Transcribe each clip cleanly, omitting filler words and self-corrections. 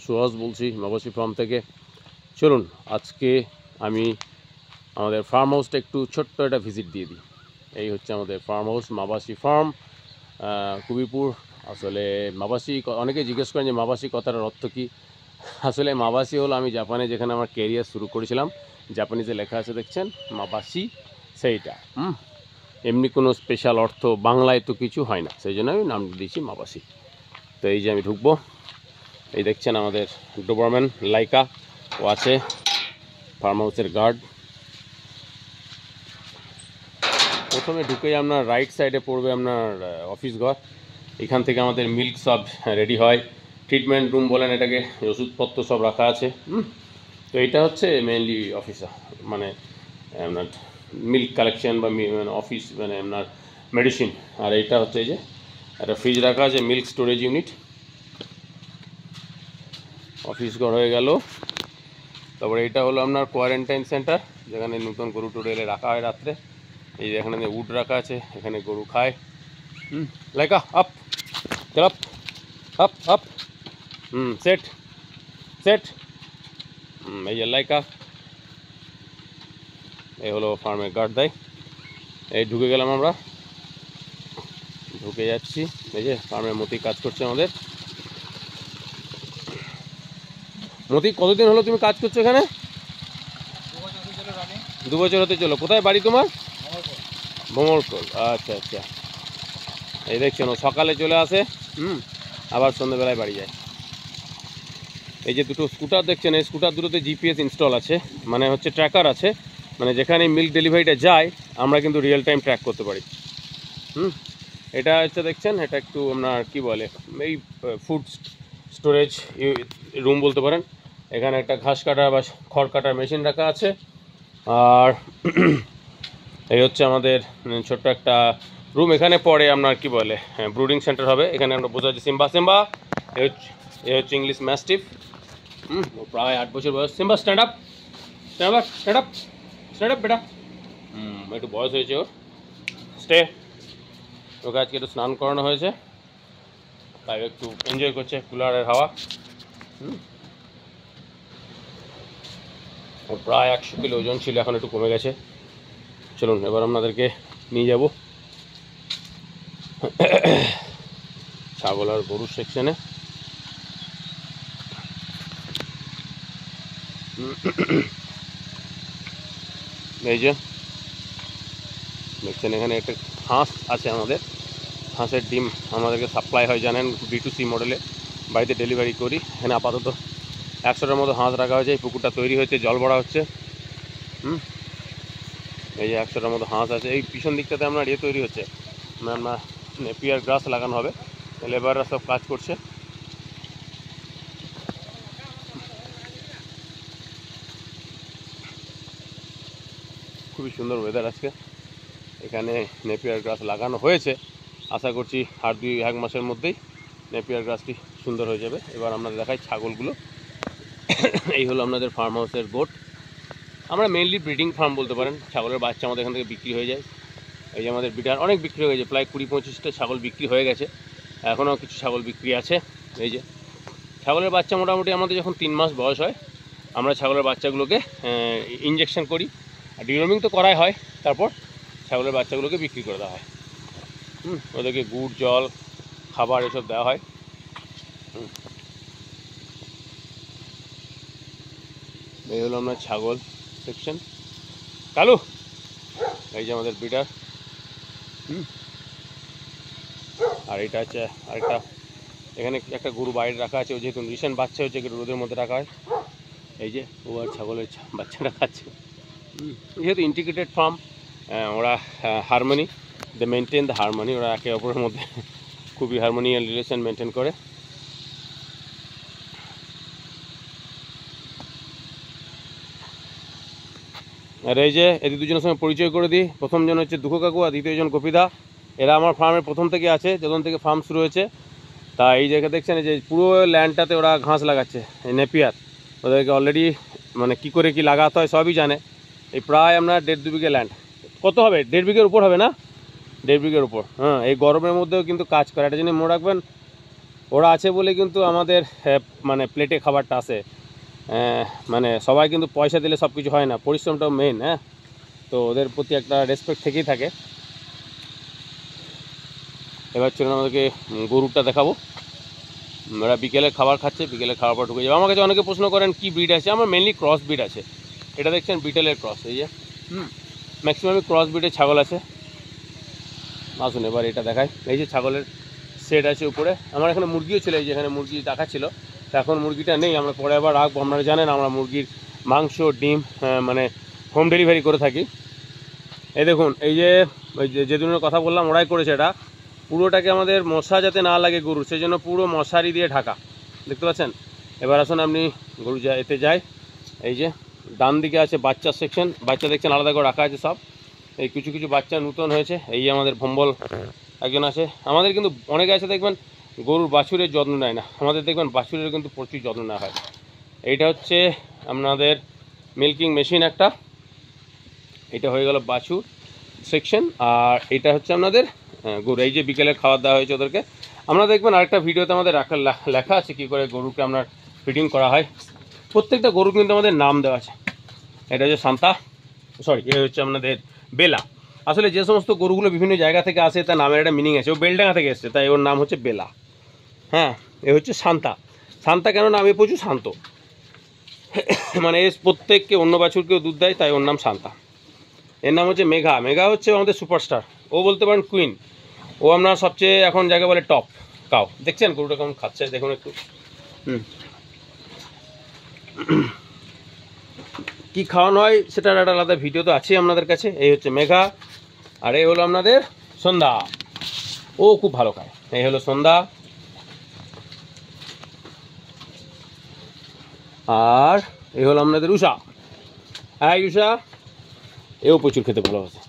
সুহাস বলছি মাবাসি ফার্ম থেকে। চলুন আজকে আমি আমাদের ফার্ম হাউসটা একটু ছোট্ট একটা ভিজিট দিয়ে দিই। এই হচ্ছে আমাদের ফার্ম হাউস, মাবাসি ফার্ম, কুবিপুর। আসলে মাবাসি, অনেকে জিজ্ঞেস করেন যে মাবাসি কথাটার অর্থ কী। আসলে মাবাসি হলো আমি জাপানে যেখানে আমার ক্যারিয়ার শুরু করেছিলাম, জাপানিজে লেখা আছে দেখছেন মাবাসি, সেইটা। এমনি কোনো স্পেশাল অর্থ বাংলায় তো কিছু হয় না, সেই জন্য আমি নাম দিয়েছি মাবাসি। তো এই যে আমি ঢুকবো, এই দেখছেন আমাদের ডোবারম্যান লাইকা ও আছে, ফার্ম হাউসের গার্ড। প্রথমে ঢুকেই আপনার রাইট সাইডে পড়বে আপনার অফিস ঘর। এখান থেকে আমাদের মিল্ক সব রেডি হয়, ট্রিটমেন্ট রুম বলেন এটাকে, ওষুধপত্র সব রাখা আছে। তো এটা হচ্ছে মেইনলি অফিসার, মানে আপনার মিল্ক কালেকশন বা অফিস, মানে আপনার মেডিসিন। আর এইটা হচ্ছে এই যে একটা ফ্রিজ রাখা আছে, মিল্ক স্টোরেজ ইউনিট। অফিস ঘর হয়ে গেল। তারপরে এটা হলো আপনার কোয়ারেন্টাইন সেন্টার, যেখানে নতুন গরু টরু এলে রাখা হয় রাত্রে। এই যে এখানে উড রাখা আছে, এখানে গরু খায়। লাইকা আপ, চল up up up, set set. এই যে লাইকা, এই হলো ফার্মের গার্ড দেয়। এই ঢুকে গেলাম আমরা, ঢুকে যাচ্ছি। এই যে ফার্মের মতি কাজ করছে আমাদের। মতি, কতদিন হলো তুমি কাজ করছো এখানে? 2 বছর হতে চলো। কোথায় বাড়ি তোমার? ভোমরকল। আচ্ছা আচ্ছা। এই দেখছেন ও সকালে চলে আসে, আবার সন্ধ্যেবেলায় বাড়ি যায়। এই যে দুটো স্কুটার দেখছেন, এই স্কুটার দুটোতে জিপিএস ইনস্টল আছে, মানে হচ্ছে ট্র্যাকার আছে, মানে যেখানে মিল্ক ডেলিভারিটা যায় আমরা কিন্তু রিয়েল টাইম ট্র্যাক করতে পারি। এটা হচ্ছে দেখছেন, এটা একটু আপনার কী বলে, এই ফুড স্টোরেজ রুম বলতে পারেন। এখানে একটা ঘাস কাটার বা খড় কাটার মেশিন রাখা আছে। আর এই হচ্ছে আমাদের ছোট্ট একটা রুম। এখানে পরে আপনার কি বলে ব্রুডিং সেন্টার হবে। এখানে আমরা বোঝা যাচ্ছে সিম্বা সিম্বা, এ হচ্ছে ইংলিশ ম্যাস্টিফ। প্রায় 8 বছর বয়স। Simba stand up, stand up, stand up, stand up বেটা। একটু বয়স হয়েছে ওর, স্টে। ওকে আজকে একটু স্নান করানো হয়েছে, তাই একটু এনজয় করছে কুলারের হাওয়া। ও প্রায় 100 কিলো ওজন ছিল, এখন একটু কমে গেছে। চলুন এবার আপনাদেরকে নিয়ে যাব ছাগল আর গরুর সেকশনে। এই যে দেখছেন এখানে একটা হাঁস আছে আমাদের। হাঁসের ডিম আমাদেরকে সাপ্লাই হয় জানেন, B2C মডেলে বাড়িতে ডেলিভারি করি। এখানে আপাতত 100টার মতো হাঁস রাখা হয়েছে। এই পুকুরটা তৈরি হয়েছে, জল ভরা হচ্ছে। এই যে 100টার মতো হাঁস আছে। এই পিছন দিকটাতে আপনার তৈরি হচ্ছে, আপনার নেপিয়ার গ্রাস লাগানো হবে। লেবাররা সব কাজ করছে। খুবই সুন্দর ওয়েদার আজকে। এখানে নেপিয়ার গ্রাস লাগানো হয়েছে, আশা করছি আর 2-1 মাসের মধ্যেই নেপিয়ার গ্রাসটি সুন্দর হয়ে যাবে। এবার আপনাদের দেখাই ছাগলগুলো। এই হলো আপনাদের ফার্ম হাউসের বোট। আমরা মেইনলি ব্রিডিং ফার্ম বলতে পারেন। ছাগলের বাচ্চা আমাদের এখান থেকে বিক্রি হয়ে যায়। এই যে আমাদের বিডার অনেক বিক্রি হয়ে গেছে, প্রায় 20-25টা ছাগল বিক্রি হয়ে গেছে। এখনও কিছু ছাগল বিক্রি আছে। এই যে ছাগলের বাচ্চা মোটামুটি আমাদের যখন 3 মাস বয়স হয়, আমরা ছাগলের বাচ্চাগুলোকে ইঞ্জেকশন করি, আর ডিওর্মিং তো করাই হয়। তারপর ছাগলের বাচ্চাগুলোকে বিক্রি করে দেওয়া হয়। ওদেরকে গুড়, জল, খাবার এসব দেওয়া হয়। এই হলো আপনার ছাগল সেকশন। কালু, এই যে আমাদের বিডার। আর এটা হচ্ছে আরেকটা, এখানে একটা গরু বাইরে রাখা আছে, ও যেহেতু রিসেন্ট বাচ্চা হচ্ছে, একটু রোদের মধ্যে রাখা হয়। এই যে ও আর ছাগলের বাচ্চাটা খাচ্ছে। যেহেতু ইন্টিগ্রেটেড ফার্ম, ওরা harmony, they maintain the harmony. ওরা একে অপরের মধ্যে খুবই হারমোনিয়াল রিলেশন মেনটেন করে। আর এই যে এদের দুজনের সঙ্গে পরিচয় করে দিই। প্রথমজন হচ্ছে দুঃখ কাকু, আর দ্বিতীয়জন গোপীদা। এরা আমার ফার্মের প্রথম থেকে আছে, যখন থেকে ফার্ম শুরু হয়েছে। তা এই জায়গা দেখছেন, এই যে পুরো ল্যান্ডটাতে ওরা ঘাস লাগাচ্ছে, এই নেপিয়ার। ওদেরকে অলরেডি মানে কি করে কি লাগাতে হয় সবই জানে। এই প্রায় আপনার 1.5-2 বিঘে ল্যান্ড। কত হবে? 1.5 বিঘের উপর হবে না? 1.5 বিঘের উপর। এই গরমের মধ্যেও কিন্তু কাজ করে। একটা জিনিস মনে রাখবেন, ওরা আছে বলে কিন্তু আমাদের মানে প্লেটে খাবারটা আসে। মানে সবাই কিন্তু পয়সা দিলে সব কিছু হয় না, পরিশ্রমটাও মেন। হ্যাঁ, তো ওদের প্রতি একটা রেসপেক্ট থেকেই থাকে। এবার চলুন আমাদেরকে গরুটা দেখাবো। ওরা বিকেলে খাবার খাচ্ছে, বিকেলে খাবার পর ঢুকে যাবে। আমার কাছে অনেকে প্রশ্ন করেন কি ব্রিড আছে, আমার মেনলি ক্রস ব্রিড আছে। এটা দেখছেন বিটেলের ক্রস, এই যে ম্যাক্সিমামই ক্রস ব্রিডের ছাগল আছে। আসুন এবার এটা দেখায়। এই যে ছাগলের সেট আছে উপরে। আমার এখানে মুরগিও ছিল, এই যে এখানে মুরগি রাখা ছিল, তো এখন মুরগিটা নেই, আমরা পরে আবার রাখবো। আপনারা জানেন আমরা মুরগির মাংস ডিম মানে হোম ডেলিভারি করে থাকি। এই দেখুন, এই যে ওই যে দুজনের কথা বললাম ওরাই করেছে এটা। পুরোটাকে আমাদের মশা যাতে না লাগে গরুর, সেই জন্য পুরো মশারি দিয়ে ঢাকা, দেখতে পাচ্ছেন। এবার আসুন আপনি গরু এতে যাই। এই যে ডান দিকে আছে বাচ্চার সেকশন, বাচ্চা দেখছেন আলাদা করে রাখা আছে সব। এই কিছু কিছু বাচ্চা নূতন হয়েছে। এই আমাদের ভম্বল একজন আছে। আমাদের কিন্তু অনেকে আছে দেখবেন গরুর বাছুরের যত্ন নেয় না, আমাদের দেখবেন বাছুরের কিন্তু প্রচুর যত্ন নেওয়া হয়। এইটা হচ্ছে আপনাদের মিল্কিং মেশিন একটা, এটা হয়ে গেল বাছুর সেকশন। আর এটা হচ্ছে আপনাদের গরু। এই যে বিকেলে খাবার দেওয়া হয়েছে ওদেরকে। আমরা দেখবেন আরেকটা ভিডিওতে আমাদের লেখা আছে কী করে গরুকে আপনার ফিডিং করা হয়। প্রত্যেকটা গরু কিন্তু আমাদের নাম দেওয়া আছে। এটা হচ্ছে শান্তা, সরি এ হচ্ছে আপনাদের বেলা। আসলে যে সমস্ত গরুগুলো বিভিন্ন জায়গা থেকে আসে তার নামের একটা মিনিং আছে। ও বেলডাঙ্গা থেকে এসছে, তাই ওর নাম হচ্ছে বেলা। হ্যাঁ, এ হচ্ছে শান্তা। শান্তা কেন নাম? এ প্রচুর শান্ত, মানে এ প্রত্যেককে অন্য বাছুরকেও দুধ দেয়, তাই ওর নাম শান্তা। এর নাম হচ্ছে মেঘা। মেঘা হচ্ছে আমাদের সুপারস্টার, ও বলতে পারেন কুইন। ও আপনার সবচেয়ে এখন জায়গা বলে টপ কাউ। দেখছেন গরুটা কেমন খাচ্ছে, দেখুন একটু। কি খাওয়ানো হয় সেটার একটা আলাদা ভিডিও তো আছে আপনাদের কাছে। এই হচ্ছে মেঘা, আর এই হলো আপনাদের সন্ধ্যা, ও খুব ভালো খায়। এই হলো সন্ধ্যা, আর এই হলো আপনাদের উষা। হ্যাঁ উষা, এও প্রচুর খেতে ভালোবাসে।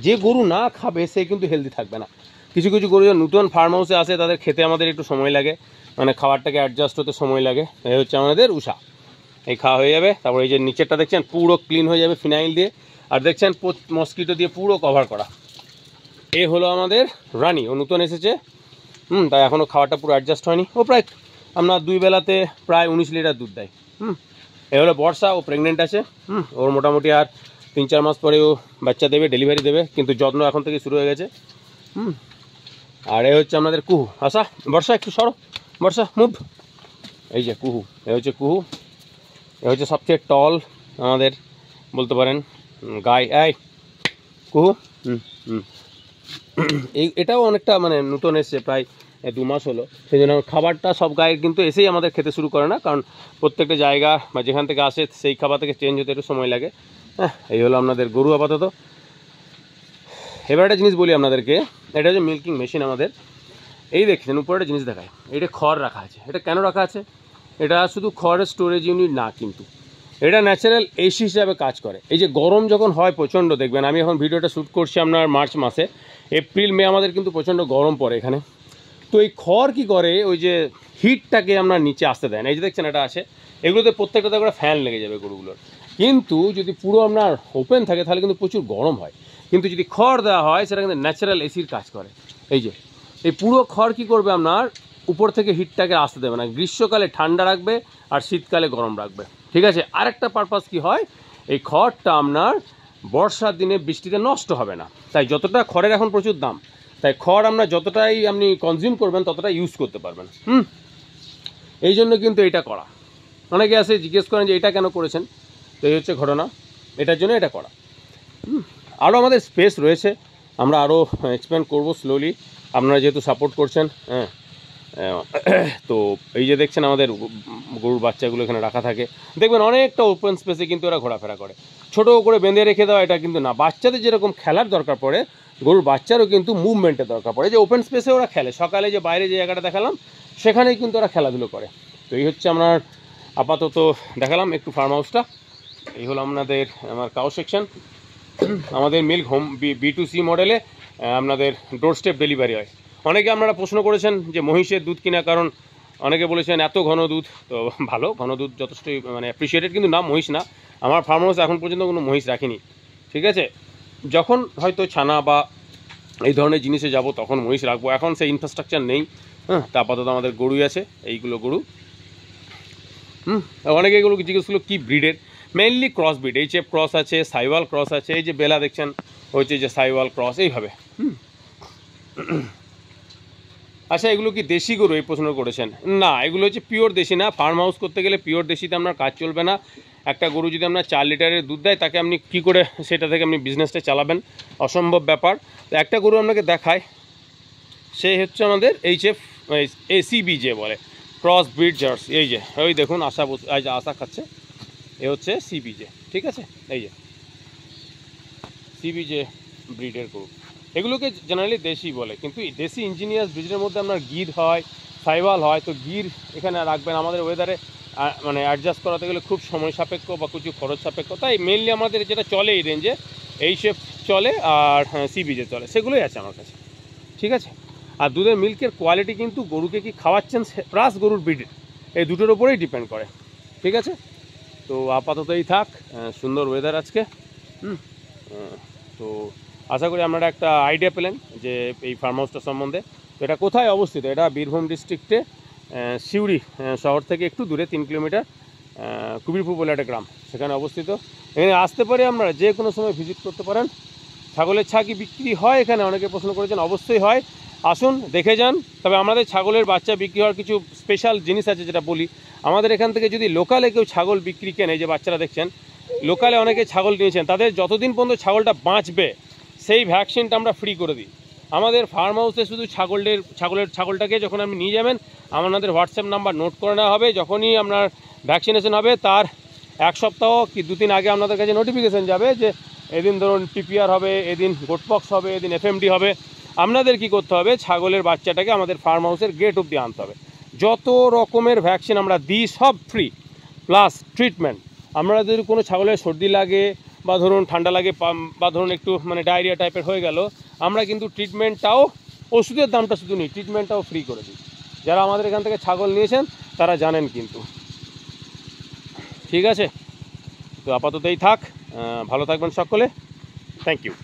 যে গরু না খাবে সে কিন্তু হেলদি থাকবে না। কিছু কিছু গরু নতুন ফার্ম হাউসে আসে, তাদের খেতে আমাদের একটু সময় লাগে, মানে খাবারটাকে অ্যাডজাস্ট হতে সময় লাগে। এই হচ্ছে আমাদের উষা। এই খাওয়া হয়ে যাবে, তারপর এই যে নিচেরটা দেখছেন পুরো ক্লিন হয়ে যাবে ফিনাইল দিয়ে, আর দেখছেন মসকিটো দিয়ে পুরো কভার করা। এ হলো আমাদের রানী, ও নতুন এসেছে। তাই এখনও খাওয়াটা পুরো অ্যাডজাস্ট হয়নি। ও প্রায় আপনার 2 বেলাতে প্রায় 19 লিটার দুধ দেয়। এ হলো বর্ষা, ও প্রেগনেন্ট আছে। ওর মোটামুটি আর 3-4 মাস পরে ও বাচ্চা দেবে, ডেলিভারি দেবে, কিন্তু যত্ন এখন থেকে শুরু হয়ে গেছে। আর এ হচ্ছে আমাদের কুহু। আশা, বর্ষা একটু সরো, বর্ষা মুভ। এই যে কুহু, এ হচ্ছে কুহু। এ হচ্ছে সবচেয়ে টল আমাদের বলতে পারেন গাই। এই কুহু, এটাও অনেকটা মানে নতুন এসছে, প্রায় 2 মাস হলো। সেই জন্য খাবারটা সব গায়ে কিন্তু এসেই আমাদের খেতে শুরু করে না, কারণ প্রত্যেকটা জায়গা বা যেখান থেকে আসে সেই খাবার থেকে চেঞ্জ হতে একটু সময় লাগে। হ্যাঁ, এই হলো আপনাদের গরু আপাতত। এবার একটা জিনিস বলি আপনাদেরকে, এটা হচ্ছে মিল্কিং মেশিন আমাদের। এই দেখছেন উপরে একটা জিনিস দেখায়, এটা খড় রাখা আছে। এটা কেন রাখা আছে? এটা শুধু খড়ের স্টোরেজ ইউনিট না, কিন্তু এটা ন্যাচারাল এসি হিসাবে কাজ করে। এই যে গরম যখন হয় প্রচণ্ড, দেখবেন আমি এখন ভিডিওটা শ্যুট করছি আপনার মার্চ মাসে, এপ্রিল মে আমাদের কিন্তু প্রচণ্ড গরম পড়ে এখানে। তো এই খড় কী করে, ওই যে হিটটাকে আপনার নিচে আসতে দেয় না। এই যে দেখছেন এটা আছে, এগুলোতে প্রত্যেকটাতে করে ফ্যান লেগে যাবে গরুগুলোর। কিন্তু যদি পুরো আপনার ওপেন থাকে তাহলে কিন্তু প্রচুর গরম হয়। কিন্তু যদি খড় দেওয়া হয় সেটা কিন্তু ন্যাচারাল এসির কাজ করে। এই যে এই পুরো খড় কী করবে, আপনার উপর থেকে হিটটাকে আসতে দেবে না, গ্রীষ্মকালে ঠান্ডা রাখবে আর শীতকালে গরম রাখবে। ঠিক আছে, আরেকটা পারপাস কি হয়, এই খড়টা আপনার বর্ষার দিনে বৃষ্টিতে নষ্ট হবে না। তাই যতটা খড়ের এখন প্রচুর দাম, তাই খড় আমরা যতটাই আপনি কনজিউম করবেন ততটা ইউজ করতে পারবেন। এই জন্য কিন্তু এটা করা। অনেকে আসে জিজ্ঞেস করেন যে এটা কেন করেছেন, তো এই হচ্ছে ঘটনা, এটার জন্য এটা করা। আরও আমাদের স্পেস রয়েছে, আমরা আরও এক্সপ্যান্ড করব স্লোলি, আপনারা যেহেতু সাপোর্ট করছেন। হ্যাঁ, তো এই যে দেখছেন আমাদের গরুর বাচ্চাগুলো এখানে রাখা থাকে, দেখবেন অনেকটা ওপেন স্পেসে কিন্তু ওরা ঘোরাফেরা করে। ছোটো করে বেঁধে রেখে দেওয়া এটা কিন্তু না, বাচ্চাদের যেরকম খেলার দরকার পড়ে গরুর বাচ্চারও কিন্তু মুভমেন্টের দরকার পড়ে। যে ওপেন স্পেসে ওরা খেলে, সকালে যে বাইরে যে জায়গাটা দেখালাম সেখানেই কিন্তু ওরা খেলাধুলো করে। তো এই হচ্ছে আপনার আপাতত দেখালাম একটু ফার্ম হাউসটা। এই হলো আপনাদের আমার কাউ সেকশন। আমাদের মিল্ক হোম B2C মডেলে আপনাদের ডোর স্টেপ ডেলিভারি হয়। অনেকে আপনারা প্রশ্ন করেছেন যে মহিষের দুধ কিনা, কারণ অনেকে বলেছেন এত ঘন দুধ। তো ভালো, ঘন দুধ যথেষ্টই মানে অ্যাপ্রিসিয়েটেড, কিন্তু না মহিষ না। আমার ফার্ম হাউস এখন পর্যন্ত কোনো মহিষ রাখিনি। ঠিক আছে, যখন হয়তো ছানা বা এই ধরনের জিনিসে যাব তখন মহিষ রাখবো। এখন সেই ইনফ্রাস্ট্রাকচার নেই। হ্যাঁ, তা আপাতত আমাদের গরুই আছে, এইগুলো গরু। অনেকে এগুলো জিজ্ঞেস করলো কী ব্রিডের, mainly cross breed. HF cross আছে, সাইওয়াল ক্রস আছে, এই যে বেলা দেখছেন হচ্ছে যে সাইওয়াল ক্রস, এইভাবে। আচ্ছা, এগুলো কি দেশি গরু, এই প্রশ্ন করেছেন? না, এগুলো হচ্ছে পিওর দেশি না। ফার্ম হাউস করতে গেলে পিওর দেশিতে আপনার কাজ চলবে না। একটা গরু যদি আপনার 4 লিটারের দুধ দেয়, তাকে আপনি কী করে সেটা থেকে আপনি বিজনেসটা চালাবেন? অসম্ভব ব্যাপার। তো একটা গরু আপনাকে দেখায়, সে হচ্ছে আমাদের এইচএফ এসিবিজে বলে, ক্রস ব্রিড জার্সি। এই যে ওই দেখুন আশা খাচ্ছে, এ হচ্ছে সিবিজে, ঠিক আছে? এই যে সিবিজে ব্রিডের গরু, এগুলোকে জেনারেলি দেশি বলে। কিন্তু দেশি ইঞ্জিনিয়ার্স ব্রিডের মধ্যে আপনার গির হয়, সাইওয়াল হয়। তো গির এখানে রাখবেন, আমাদের ওয়েদারে মানে অ্যাডজাস্ট করাতে গেলে খুব সময় সাপেক্ষ বা কিছু খরচ সাপেক্ষ। তাই মেনলি আমাদের যেটা চলে এই রেঞ্জে, এইচএফ চলে আর সিবিজে চলে, সেগুলোই আছে আমার কাছে, ঠিক আছে? আর দুধের মিল্কের কোয়ালিটি কিন্তু গরুকে কি খাওয়াচ্ছেন প্লাস গরুর ব্রিড, এই দুটোর ওপরেই ডিপেন্ড করে, ঠিক আছে? তো আপাতত এই থাক। সুন্দর ওয়েদার আজকে। তো আশা করি আপনারা একটা আইডিয়া পেলেন যে এই ফার্ম হাউসটা সম্বন্ধে। তো এটা কোথায় অবস্থিত? এটা বীরভূম ডিস্ট্রিক্টে সিউড়ি শহর থেকে একটু দূরে 3 কিলোমিটার, কুবিরপুর বলে একটা গ্রাম, সেখানে অবস্থিত। এখানে আসতে পারে, আপনারা যে কোনো সময় ভিজিট করতে পারেন। ছাগলের ছা কি বিক্রি হয় এখানে? অনেকে প্রশ্ন করেছেন। অবশ্যই হয়, আসুন দেখে যান। তবে আমাদের ছাগলের বাচ্চা বিক্রি হওয়ার কিছু স্পেশাল জিনিস আছে, যেটা বলি। আমাদের এখান থেকে যদি লোকালে কেউ ছাগল বিক্রি কেনে, যে বাচ্চারা দেখছেন, লোকালে অনেকে ছাগল নিয়েছেন, তাদের যতদিন পর্যন্ত ছাগলটা বাঁচবে সেই ভ্যাকসিনটা আমরা ফ্রি করে দিই। আমাদের ফার্ম হাউসে শুধু ছাগলটাকে যখন আপনি নিয়ে যাবেন, আমাদের হোয়াটসঅ্যাপ নাম্বার নোট করে নেওয়া হবে। যখনই আপনার ভ্যাকসিনেশন হবে, তার 1 সপ্তাহ কি 2 দিন আগে আপনাদের কাছে নোটিফিকেশান যাবে যে এদিন ধরুন পিপিআর হবে, এদিন গোটপক্স হবে, এদিন এফএমডি হবে। আপনাদের কি করতে হবে? ছাগলের বাচ্চাটাকে আমাদের ফার্ম হাউসের গেট অবধি আনতে হবে। যত রকমের ভ্যাকসিন আমরা দিই সব ফ্রি, প্লাস ট্রিটমেন্ট। আমরা যদি কোনো ছাগলের সর্দি লাগে বা ধরুন ঠান্ডা লাগে বা ধরুন একটু মানে ডায়রিয়া টাইপের হয়ে গেল, আমরা কিন্তু ট্রিটমেন্টটাও, ওষুধের দামটা শুধু নিই, ট্রিটমেন্টটাও ফ্রি করে দিই। যারা আমাদের এখান থেকে ছাগল নিয়েছেন তারা জানেন কিন্তু, ঠিক আছে? তো আপাতত এই থাক। ভালো থাকবেন সকলে। Thank you.